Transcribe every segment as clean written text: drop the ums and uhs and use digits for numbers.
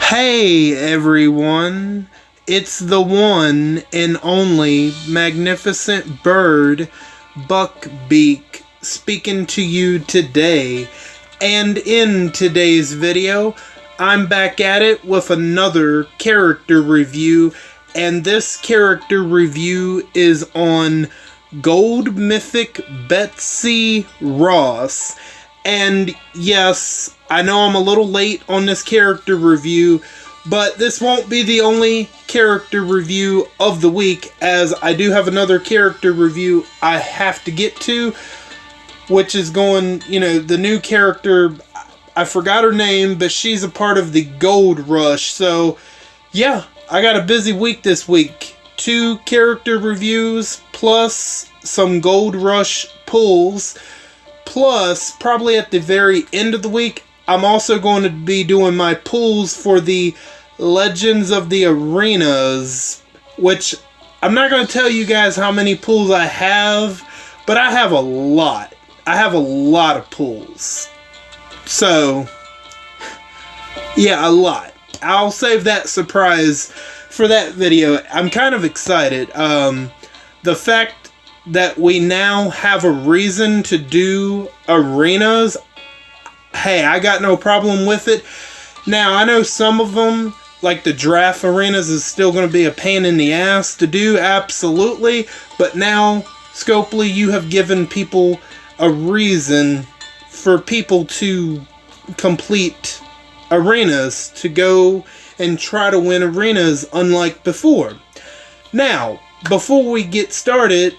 Hey everyone, it's the one and only magnificent bird, Beak, speaking to you today. And in today's video, I'm back at it with another character review, and this character review is on Gold Mythic Betsy Ross. And yes, I know I'm a little late on this character review, but this won't be the only character review of the week, as I do have another character review I have to get to, which is going, the new character, I forgot her name, but she's a part of the Gold Rush. So, yeah, I got a busy week this week. 2 character reviews, plus some Gold Rush pulls. Plus, probably at the very end of the week, I'm also going to be doing my pulls for the Legends of the Arenas, which I'm not going to tell you guys how many pulls I have, but I have a lot. I have a lot of pulls. So, yeah, a lot. I'll save that surprise for that video. I'm kind of excited. The fact that we now have a reason to do arenas, hey, I got no problem with it. Now, I know some of them, like the draft arenas, is still going to be a pain in the ass to do, absolutely. But now, Scopely, you have given people a reason for people to complete arenas, to go and try to win arenas, unlike before. Now, before we get started,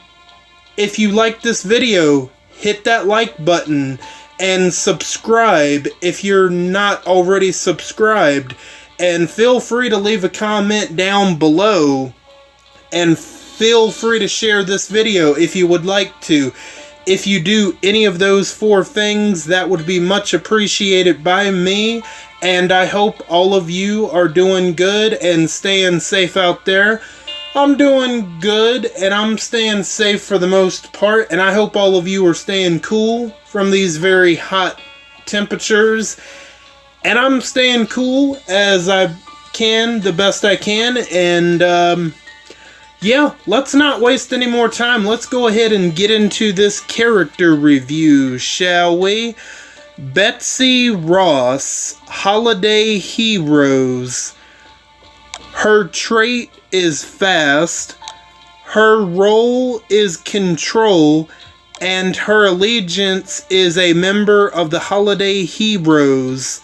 if you like this video, hit that like button and subscribe if you're not already subscribed. And feel free to leave a comment down below. And feel free to share this video if you would like to. If you do any of those 4 things, that would be much appreciated by me. And I hope all of you are doing good and staying safe out there. I'm doing good, and I'm staying safe for the most part, and I hope all of you are staying cool from these very hot temperatures. And I'm staying cool as I can, the best I can, and yeah, let's not waste any more time. Let's go ahead and get into this character review, shall we? Betsy Ross, Holiday Heroes. Her trait is fast, her role is control, and her allegiance is a member of the Holiday Heroes.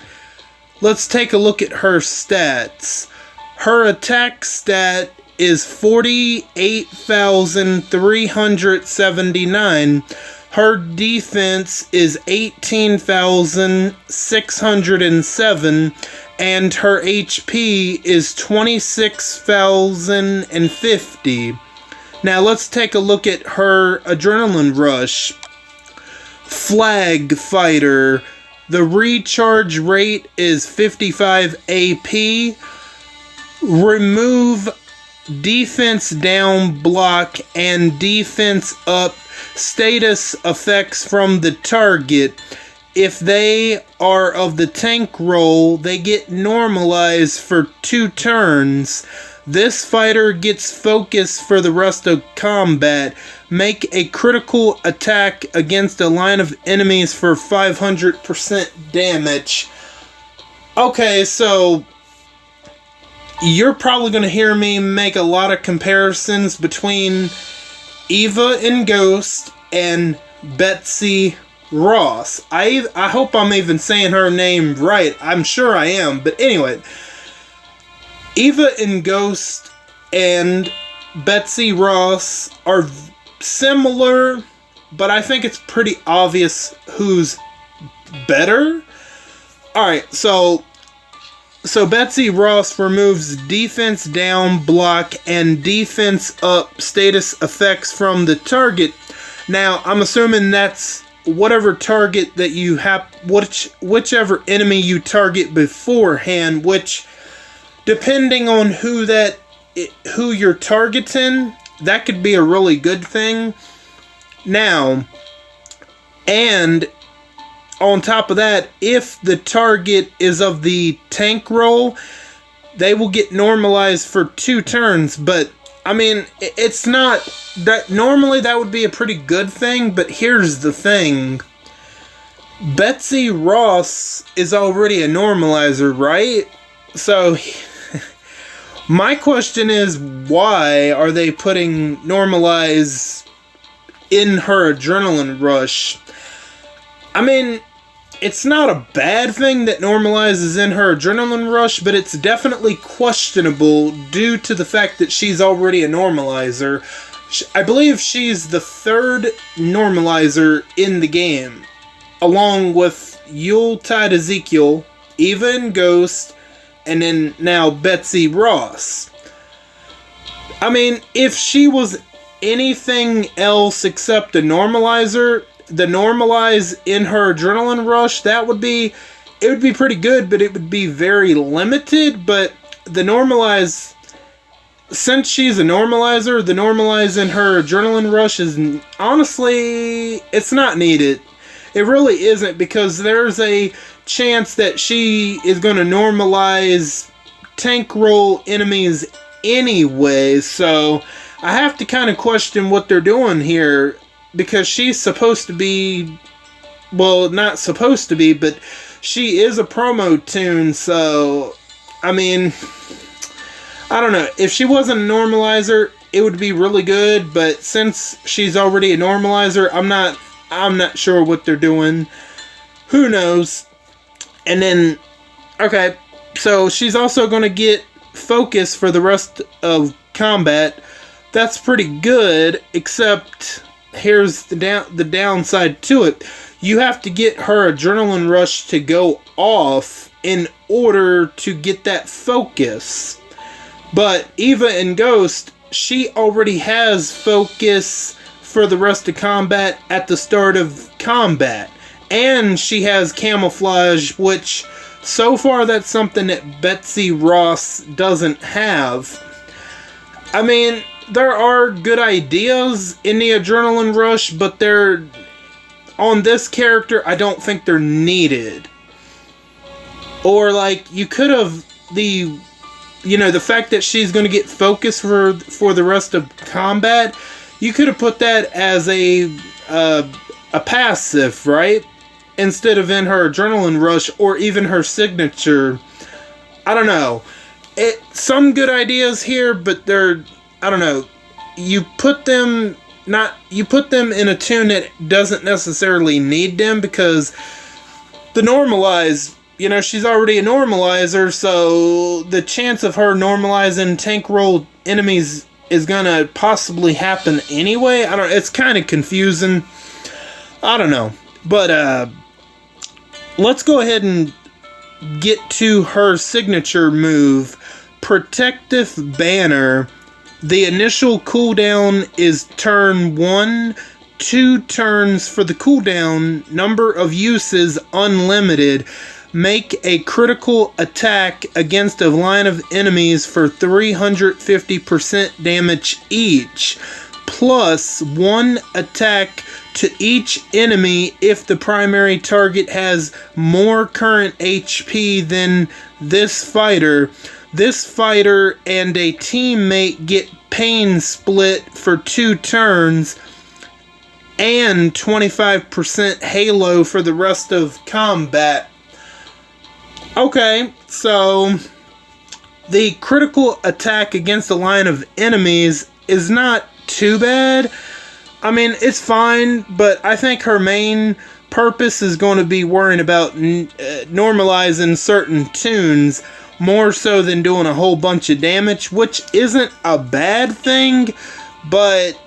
Let's take a look at her stats. Her attack stat is 48,379. Her defense is 18,607. And her HP is 26,050. Now let's take a look at her adrenaline rush. Flag Fighter. The recharge rate is 55 AP. Remove defense down block and defense up status effects from the target. If they are of the tank role, they get normalized for 2 turns. This fighter gets focus for the rest of combat. Make a critical attack against a line of enemies for 500% damage. Okay, so you're probably going to hear me make a lot of comparisons between Eva and Ghost and Betsy Ross. I hope I'm even saying her name right. I'm sure I am. But anyway, Eva and Ghost and Betsy Ross are similar, but I think it's pretty obvious who's better. Alright, so Betsy Ross removes defense down block and defense up status effects from the target. Now, I'm assuming that's whatever target that you have, whichever enemy you target beforehand, which, depending on who you're targeting, that could be a really good thing. Now, and on top of that, if the target is of the tank role, they will get normalized for 2 turns, but I mean, it's not that normally that would be a pretty good thing, but here's the thing. Betsy Ross is already a normalizer, right? So my question is, why are they putting normalize in her adrenaline rush? I mean, it's not a bad thing that normalizes in her adrenaline rush, but it's definitely questionable due to the fact that she's already a normalizer. I believe she's the 3rd normalizer in the game, along with Yuletide Ezekiel, Eva and Ghost, and then now Betsy Ross. I mean, if she was anything else except a normalizer, the normalize in her adrenaline rush, it would be pretty good, but it would be very limited. But the normalize, since she's a normalizer, the normalize in her adrenaline rush is honestly, it's not needed. It really isn't, because there's a chance that she is going to normalize tank roll enemies anyway, so I have to kind of question what they're doing here, because she's supposed to be, well, not supposed to be, but she is a promo tune, so, I mean, I don't know. If she wasn't a normalizer, it would be really good, but since she's already a normalizer, I'm not sure what they're doing. Who knows? And then, okay, so she's also going to get focus for the rest of combat. That's pretty good, except here's the downside to it. You have to get her adrenaline rush to go off in order to get that focus. But Eva and Ghost, she already has focus for the rest of combat at the start of combat. And she has camouflage, which so far that's something that Betsy Ross doesn't have. I mean, there are good ideas in the adrenaline rush, but they're, on this character, I don't think they're needed. Or, like, you could have the fact that she's going to get focus for the rest of combat, you could have put that as a passive, right? Instead of in her adrenaline rush, or even her signature. I don't know. Some good ideas here, but they're, I don't know. You put them in a tune that doesn't necessarily need them, because the normalize, she's already a normalizer, so the chance of her normalizing tank roll enemies is gonna possibly happen anyway. It's kind of confusing. I don't know. But let's go ahead and get to her signature move, Protective Banner. The initial cooldown is turn 1, 2 turns for the cooldown, number of uses unlimited. Make a critical attack against a line of enemies for 350% damage each, plus 1 attack to each enemy if the primary target has more current HP than this fighter. This fighter and a teammate get pain split for 2 turns, and 25% halo for the rest of combat. Okay, so the critical attack against a line of enemies is not too bad. I mean, it's fine, but I think her main purpose is going to be worrying about normalizing certain tunes more so than doing a whole bunch of damage, which isn't a bad thing, but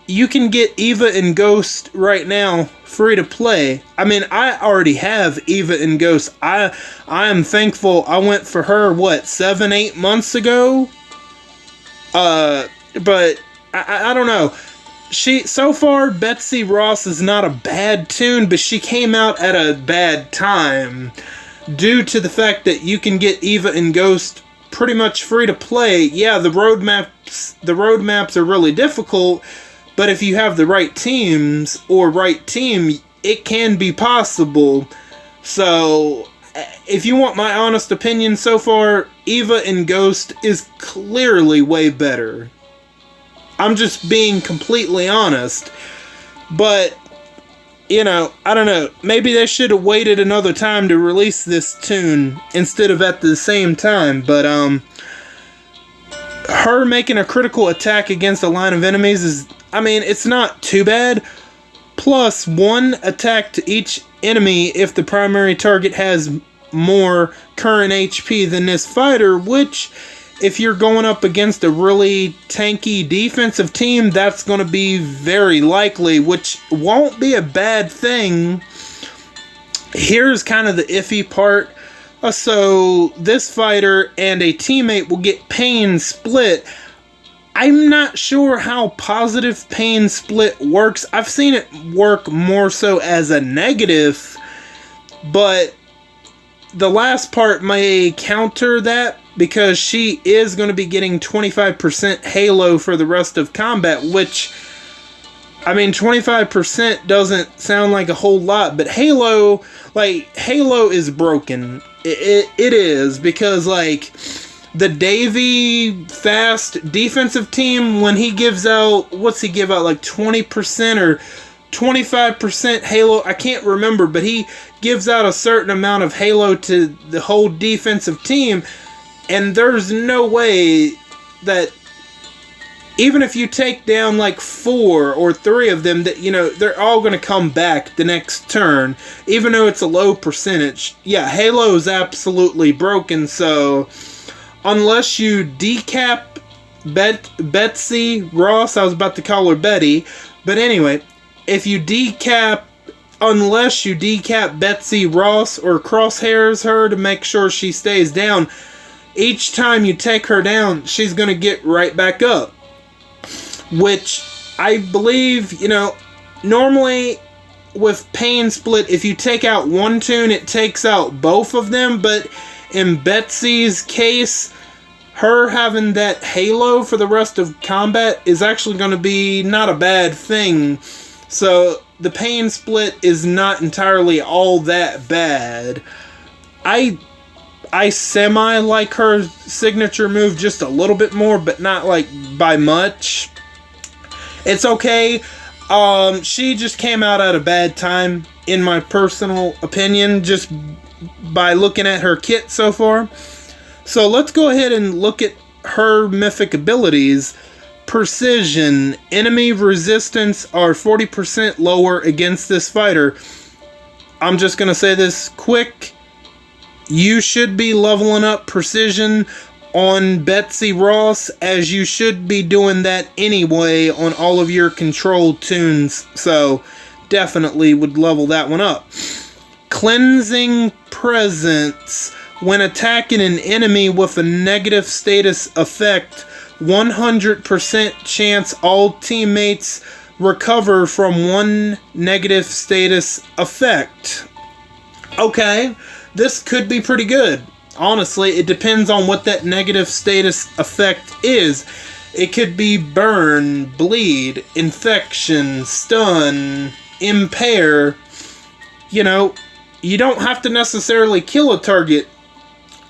you can get Eva and Ghost right now free to play. I mean, I already have Eva and Ghost. I am thankful I went for her, 7-8 months ago? But I don't know. So far, Betsy Ross is not a bad tune, but she came out at a bad time due to the fact that you can get Eva and Ghost pretty much free to play. Yeah, the roadmaps are really difficult, but if you have the right teams or right team, it can be possible. So, if you want my honest opinion so far, Eva and Ghost is clearly way better. I'm just being completely honest. But, you know, I don't know. Maybe they should have waited another time to release this tune instead of at the same time. But, her making a critical attack against a line of enemies is, I mean, it's not too bad. Plus, 1 attack to each enemy if the primary target has more current HP than this fighter, which, if you're going up against a really tanky defensive team, that's going to be very likely, which won't be a bad thing. Here's kind of the iffy part. So, this fighter and a teammate will get pain split. I'm not sure how positive pain split works. I've seen it work more so as a negative, but the last part may counter that because she is going to be getting 25% Halo for the rest of combat, which, I mean, 25% doesn't sound like a whole lot, but Halo is broken. It is, because, like, the Davy fast defensive team, when he gives out, what's he give out, like 20% or 25% Halo? I can't remember, but he gives out a certain amount of Halo to the whole defensive team, and there's no way that even if you take down like 4 or 3 of them, that, you know, they're all going to come back the next turn, even though it's a low percentage. Yeah, Halo is absolutely broken, so unless you decap Betsy Ross, I was about to call her Betty, but anyway, unless you decap Betsy Ross or crosshairs her to make sure she stays down, each time you take her down, she's going to get right back up. Which, I believe, you know, normally with Pain Split, if you take out one tune, it takes out both of them, but in Betsy's case, her having that Halo for the rest of combat is actually going to be not a bad thing. So, the Pain Split is not entirely all that bad. I semi like her signature move just a little bit more, but not like by much. It's okay. She just came out at a bad time, in my personal opinion, just by looking at her kit so far. So let's go ahead and look at her mythic abilities. Precision. Enemy resistance are 40% lower against this fighter. I'm just going to say this quick. You should be leveling up precision on Betsy Ross, as you should be doing that anyway on all of your control tunes. So, definitely would level that one up. Cleansing Presence. When attacking an enemy with a negative status effect, 100% chance all teammates recover from one negative status effect. Okay, this could be pretty good. Honestly, it depends on what that negative status effect is. It could be burn, bleed, infection, stun, impair. You know, you don't have to necessarily kill a target.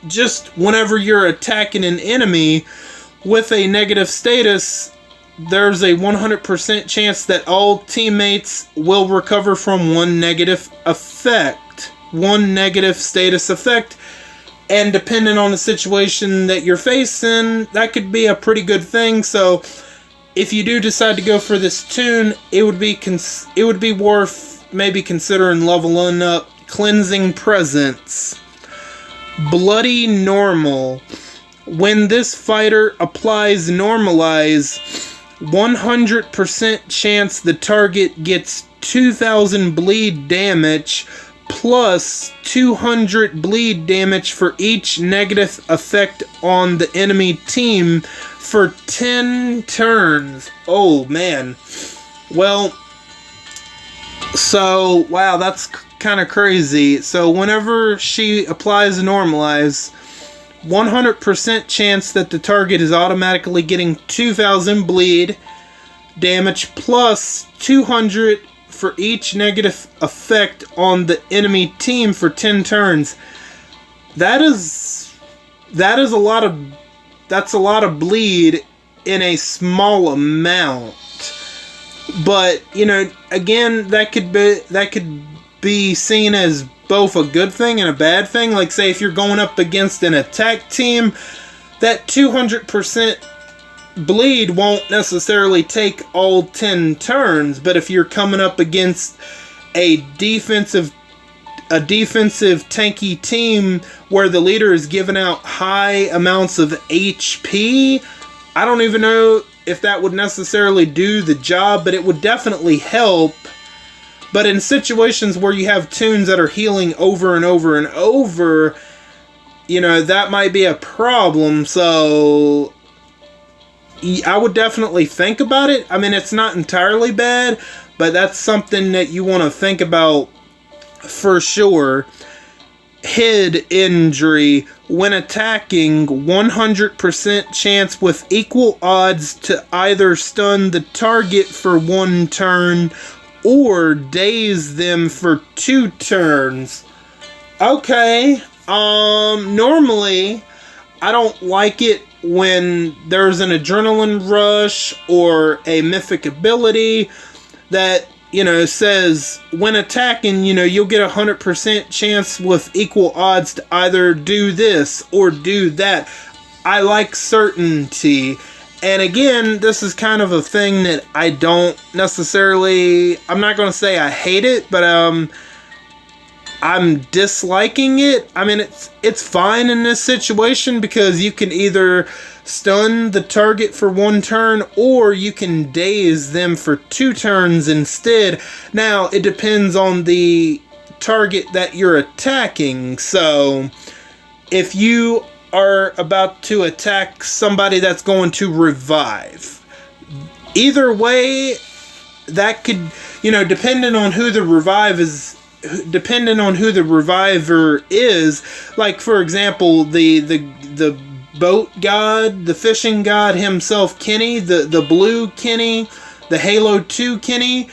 Just whenever you're attacking an enemy with a negative status, there's a 100% chance that all teammates will recover from one negative effect. One negative status effect. And depending on the situation that you're facing, that could be a pretty good thing. So, if you do decide to go for this tune, it would be worth maybe considering leveling up Cleansing Presence. Bloody Normal. When this fighter applies Normalize, 100% chance the target gets 2,000 bleed damage plus 200 bleed damage for each negative effect on the enemy team for 10 turns. Oh, man. Well, so, wow, that's kind of crazy. So, whenever she applies Normalize, 100% chance that the target is automatically getting 2,000 bleed damage plus 200 for each negative effect on the enemy team for 10 turns. That is that is a lot of, that's a lot of bleed in a small amount. But, you know, again, that could be seen as both a good thing and a bad thing. Like, say, if you're going up against an attack team, that 200% bleed won't necessarily take all 10 turns. But if you're coming up against a defensive tanky team where the leader is giving out high amounts of HP, I don't even know if that would necessarily do the job, but it would definitely help. But in situations where you have tunes that are healing over and over and over, you know, that might be a problem. So I would definitely think about it. I mean, it's not entirely bad, but that's something that you want to think about for sure. Head injury. When attacking, 100% chance with equal odds to either stun the target for 1 turn or daze them for 2 turns. Okay, normally I don't like it when there's an adrenaline rush or a mythic ability that, you know, says when attacking, you know, you'll get 100% chance with equal odds to either do this or do that. I like certainty. And again, this is kind of a thing that I don't necessarily, I'm not going to say I hate it, but I'm disliking it. I mean, it's fine in this situation because you can either stun the target for 1 turn or you can daze them for 2 turns instead. Now, it depends on the target that you're attacking. So, if you are about to attack somebody that's going to revive, either way, that could, you know, depending on who the reviver is, like for example, the boat god, the fishing god himself, Kenny, the blue Kenny, the Halo 2 Kenny,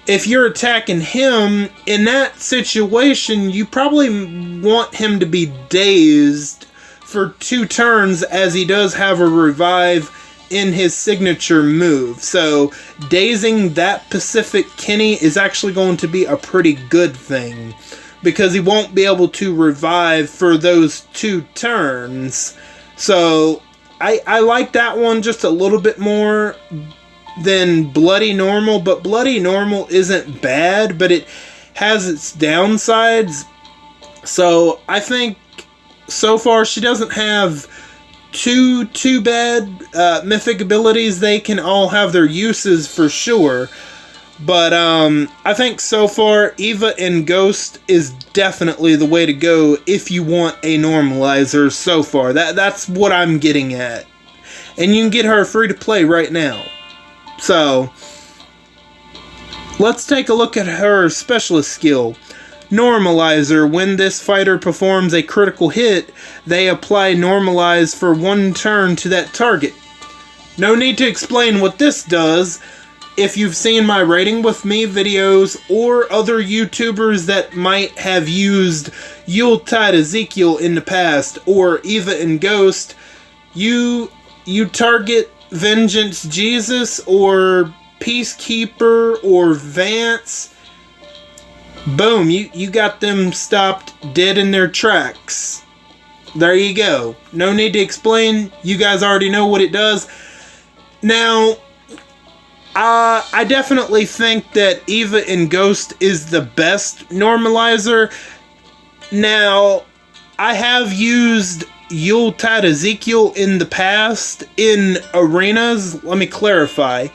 if you're attacking him, in that situation, you probably want him to be dazed for 2 turns, as he does have a revive in his signature move. So dazing that specific Kenny is actually going to be a pretty good thing, because he won't be able to revive for those 2 turns. So I like that one just a little bit more than Bloody Normal, but Bloody Normal isn't bad, but it has its downsides. So I think so far she doesn't have too bad mythic abilities. They can all have their uses for sure. But I think so far Eva and Ghost is definitely the way to go if you want a normalizer so far. That's what I'm getting at. And you can get her free to play right now. So let's take a look at her specialist skill. Normalizer. When this fighter performs a critical hit, they apply Normalize for 1 turn to that target. No need to explain what this does. If you've seen my Rating With Me videos or other YouTubers that might have used Yuletide Ezekiel in the past, or Eva and Ghost, you target Vengeance Jesus or Peacekeeper or Vance, boom, you got them stopped dead in their tracks. There you go. No need to explain. You guys already know what it does. Now, I definitely think that Eva and Ghost is the best normalizer. Now, I have used Yuletide Ezekiel in the past in arenas. Let me clarify.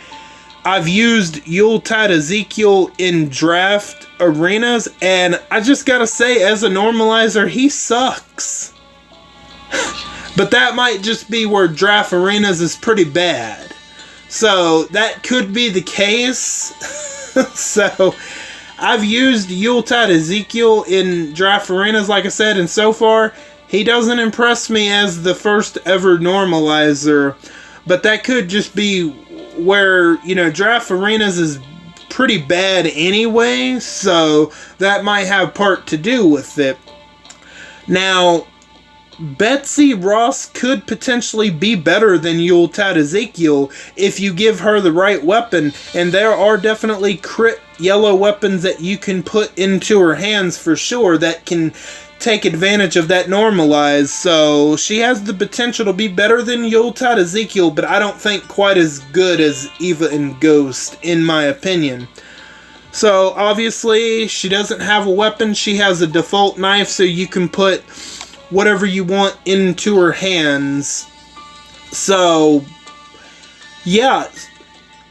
I've used Yuletide Ezekiel in draft arenas, and I just gotta say, as a normalizer, he sucks. But that might just be where draft arenas is pretty bad. So that could be the case. So I've used Yuletide Ezekiel in draft arenas, like I said, and so far he doesn't impress me as the first ever normalizer. But that could just be where, you know, draft arenas is pretty bad anyway, so that might have part to do with it. Now, Betsy Ross could potentially be better than Yuletide Ezekiel if you give her the right weapon, and there are definitely crit yellow weapons that you can put into her hands for sure that can take advantage of that normalize. So she has the potential to be better than Yuletide Ezekiel, but I don't think quite as good as Eva and Ghost, in my opinion. So obviously she doesn't have a weapon, she has a default knife, so you can put whatever you want into her hands. So yeah,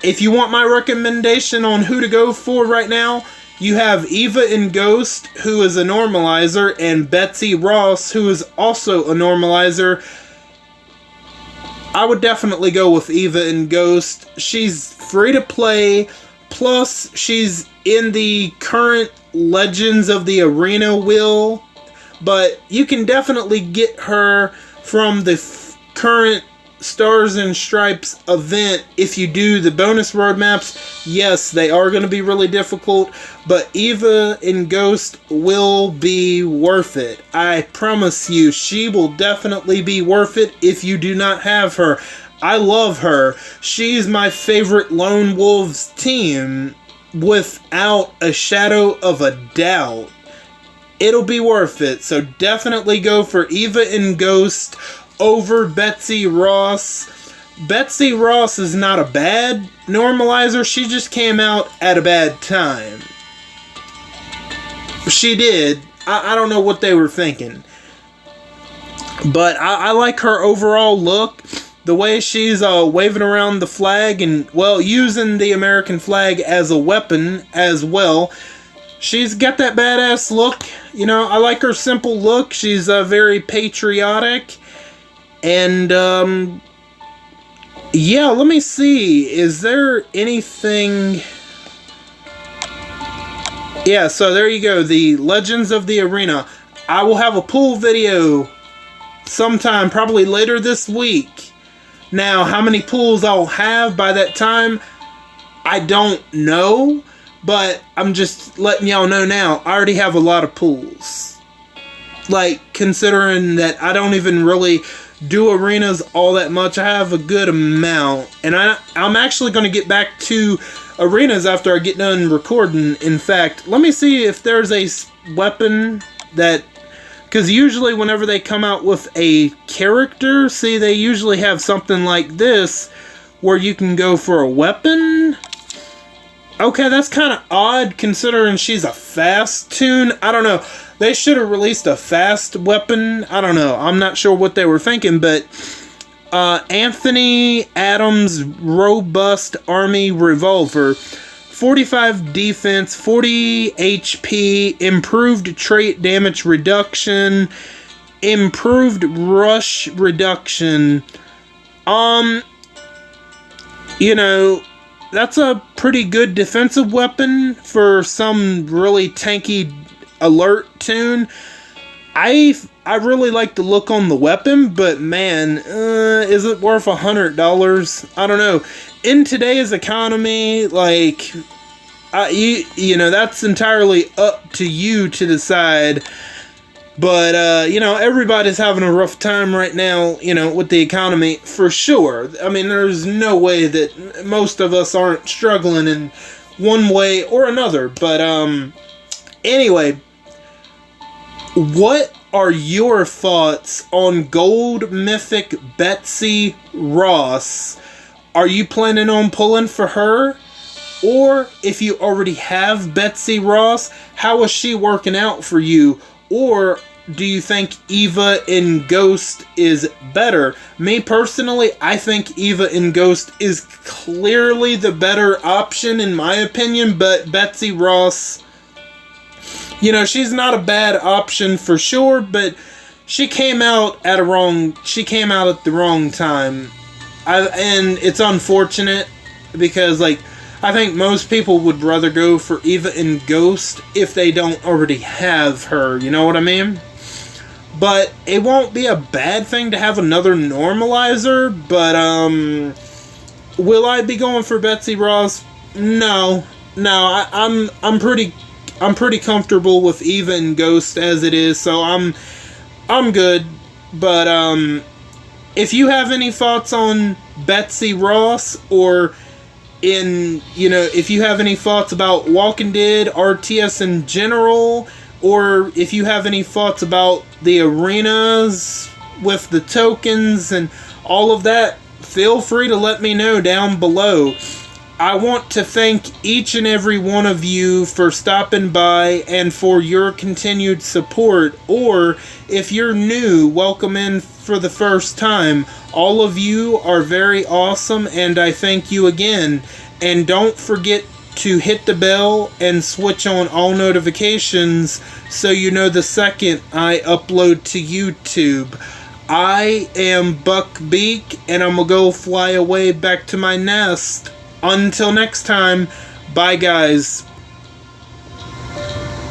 if you want my recommendation on who to go for right now, you have Eva and Ghost, who is a normalizer, and Betsy Ross, who is also a normalizer. I would definitely go with Eva and Ghost. She's free to play, plus she's in the current Legends of the Arena wheel, but you can definitely get her from the current Stars and Stripes event if you do the bonus roadmaps. Yes, they are going to be really difficult, but Eva and Ghost will be worth it. I promise you, she will definitely be worth it if you do not have her. I love her. She's my favorite Lone Wolves team, without a shadow of a doubt. It'll be worth it, so definitely go for Eva and Ghost over Betsy Ross. Betsy Ross is not a bad normalizer, she just came out at a bad time. She did. I don't know what they were thinking. But I like her overall look. The way she's waving around the flag and, well, using the American flag as a weapon as well. She's got that badass look. You know, I like her simple look. She's very patriotic. And, yeah, let me see. Is there anything... Yeah, so there you go. The Legends of the Arena. I will have a pool video sometime, probably later this week. Now, how many pools I'll have by that time, I don't know. But I'm just letting y'all know now, I already have a lot of pools. Like, considering that I don't even really do arenas all that much, I have a good amount. And I'm actually going to get back to arenas after I get done recording. In fact, let me see if there's a weapon that... Because usually whenever they come out with a character, see, they usually have something like this, where you can go for a weapon. Okay, that's kind of odd considering she's a fast tune. I don't know. They should have released a fast weapon. I don't know. I'm not sure what they were thinking, but Anthony Adams Robust Army Revolver. 45 defense, 40 HP, improved trait damage reduction, improved rush reduction. You know, that's a pretty good defensive weapon for some really tanky alert tune. I really like the look on the weapon, but man, is it worth $100? I don't know. In today's economy, like, you know, that's entirely up to you to decide. But, you know, everybody's having a rough time right now, you know, with the economy, for sure. I mean, there's no way that most of us aren't struggling in one way or another. But, anyway, what are your thoughts on Gold Mythic Betsy Ross? Are you planning on pulling for her? Or if you already have Betsy Ross, how is she working out for you? Or do you think Eva in Ghost is better? Me personally, I think Eva in Ghost is clearly the better option in my opinion, but Betsy Ross, you know, she's not a bad option for sure, but she came out at the wrong time. And it's unfortunate because, like, I think most people would rather go for Eva in Ghost if they don't already have her, you know what I mean? But it won't be a bad thing to have another normalizer, but, will I be going for Betsy Ross? No, I'm pretty comfortable with Eva and Ghost as it is, so I'm good. But if you have any thoughts on Betsy Ross, or if you have any thoughts about Walking Dead, RTS in general, or if you have any thoughts about the arenas with the tokens and all of that, feel free to let me know down below. I want to thank each and every one of you for stopping by and for your continued support. Or if you're new, welcome in for the first time. All of you are very awesome, and I thank you again. And don't forget to hit the bell and switch on all notifications so you know the second I upload to YouTube. I am Beak, and I'm gonna go fly away back to my nest. Until next time, bye guys.